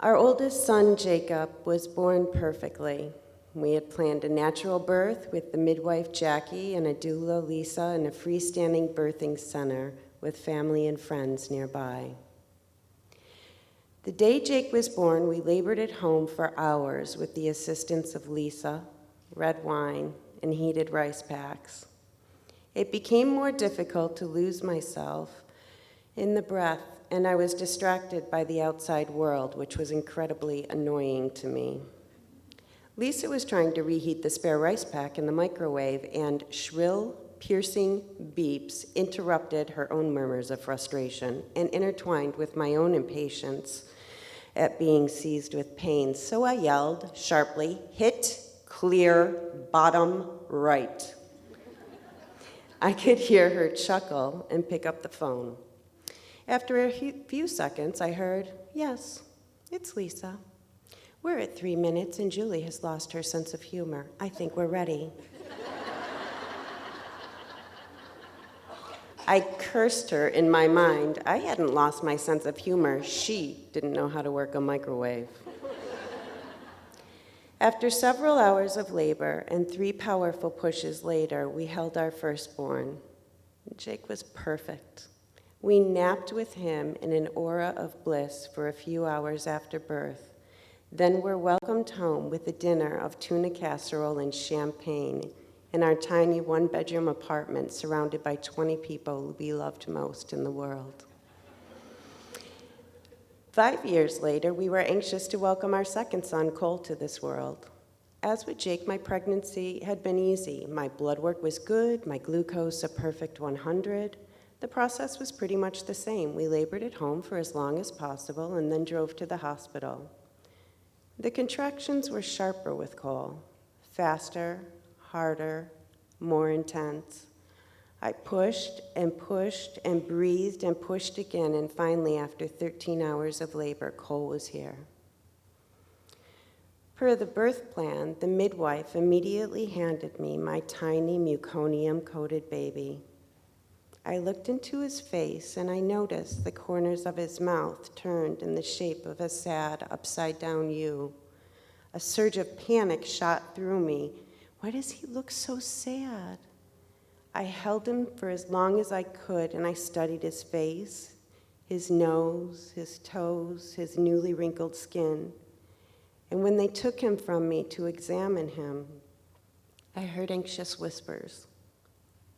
Our oldest son, Jacob, was born perfectly. We had planned a natural birth with the midwife, Jackie, and a doula, Lisa, in a freestanding birthing center with family and friends nearby. The day Jake was born, we labored at home for hours with the assistance of Lisa, red wine, and heated rice packs. It became more difficult to lose myself in the breath, and I was distracted by the outside world, which was incredibly annoying to me. Lisa was trying to reheat the spare rice pack in the microwave, and shrill, piercing beeps interrupted her own murmurs of frustration and intertwined with my own impatience at being seized with pain. So I yelled sharply, "Hit, clear, bottom, right." I could hear her chuckle and pick up the phone. After a few seconds, I heard, "Yes, it's Lisa. We're at 3 minutes and Julie has lost her sense of humor. I think we're ready." I cursed her in my mind. I hadn't lost my sense of humor. She didn't know how to work a microwave. After several hours of labor and 3 powerful pushes later, we held our firstborn. Jake was perfect. We napped with him in an aura of bliss for a few hours after birth. Then were welcomed home with a dinner of tuna casserole and champagne in our tiny 1-bedroom apartment surrounded by 20 people we loved most in the world. 5 years later, we were anxious to welcome our second son, Cole, to this world. As with Jake, my pregnancy had been easy. My blood work was good, my glucose a perfect 100. The process was pretty much the same. We labored at home for as long as possible and then drove to the hospital. The contractions were sharper with Cole, faster, harder, more intense. I pushed and breathed and pushed again, and finally, after 13 hours of labor, Cole was here. Per the birth plan, the midwife immediately handed me my tiny meconium-coated baby. I looked into his face, and I noticed the corners of his mouth turned in the shape of a sad, upside-down U. A surge of panic shot through me. Why does he look so sad? I held him for as long as I could, and I studied his face, his nose, his toes, his newly wrinkled skin. And when they took him from me to examine him, I heard anxious whispers,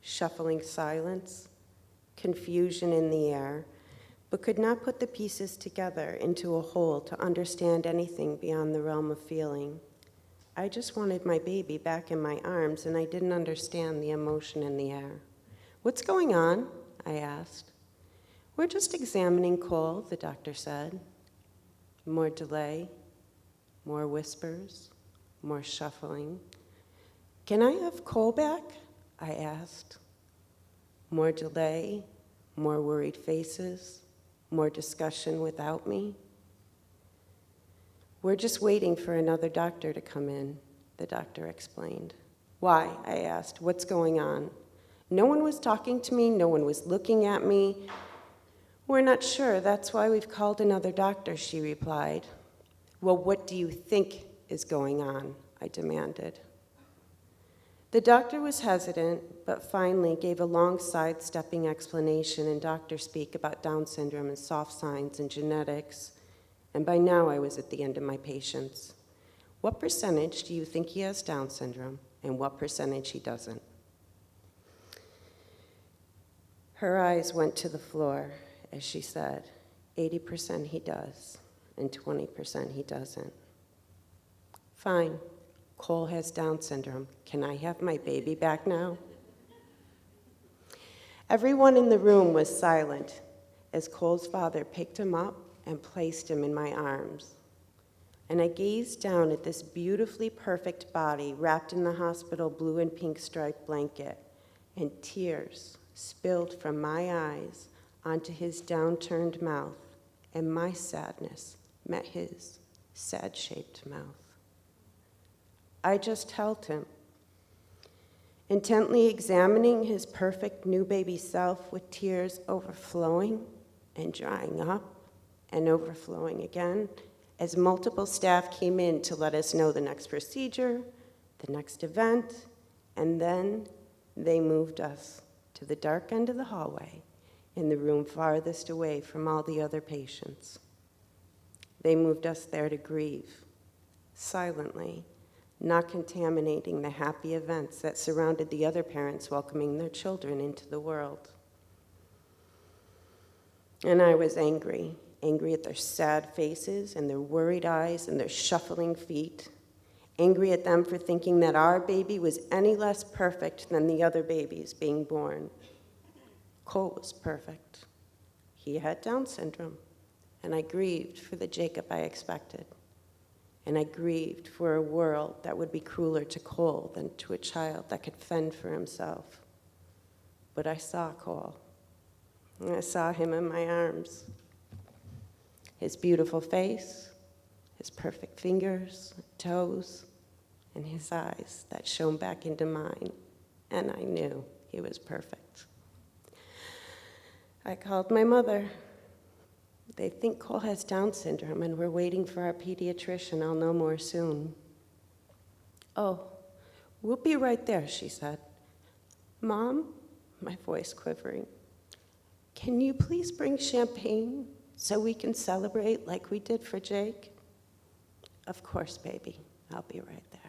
shuffling silence, confusion in the air, but could not put the pieces together into a whole to understand anything beyond the realm of feeling. I just wanted my baby back in my arms, and I didn't understand the emotion in the air. "What's going on?" I asked. "We're just examining Cole," the doctor said. More delay, more whispers, more shuffling. "Can I have Cole back?" I asked. More delay, more worried faces, more discussion without me. "We're just waiting for another doctor to come in," the doctor explained. "Why?" I asked. "What's going on?" "No one was talking to me. No one was looking at me." "We're not sure. That's why we've called another doctor," she replied. "Well, what do you think is going on?" I demanded. The doctor was hesitant, but finally gave a long sidestepping explanation in doctor speak about Down syndrome and soft signs and genetics. And by now I was at the end of my patience. "What percentage do you think he has Down syndrome, and what percentage he doesn't?" Her eyes went to the floor as she said, 80% he does, and 20% he doesn't. "Fine, Cole has Down syndrome. Can I have my baby back now?" Everyone in the room was silent as Cole's father picked him up and placed him in my arms. And I gazed down at this beautifully perfect body wrapped in the hospital blue and pink striped blanket, and tears spilled from my eyes onto his downturned mouth, and my sadness met his sad-shaped mouth. I just held him, intently examining his perfect new baby self with tears overflowing and drying up and overflowing again as multiple staff came in to let us know the next procedure, the next event, and then they moved us to the dark end of the hallway in the room farthest away from all the other patients. They moved us there to grieve, silently, not contaminating the happy events that surrounded the other parents welcoming their children into the world. And I was angry at their sad faces and their worried eyes and their shuffling feet, angry at them for thinking that our baby was any less perfect than the other babies being born. Cole was perfect. He had Down syndrome, and I grieved for the Jacob I expected. And I grieved for a world that would be crueler to Cole than to a child that could fend for himself. But I saw Cole, and I saw him in my arms. His beautiful face, his perfect fingers, toes, and his eyes that shone back into mine, and I knew he was perfect. I called my mother. They think Cole has Down syndrome, and we're waiting for our pediatrician. I'll know more soon. Oh, we'll be right there, she said. Mom, my voice quivering, can you please bring champagne so we can celebrate like we did for Jake? Of course, baby. I'll be right there.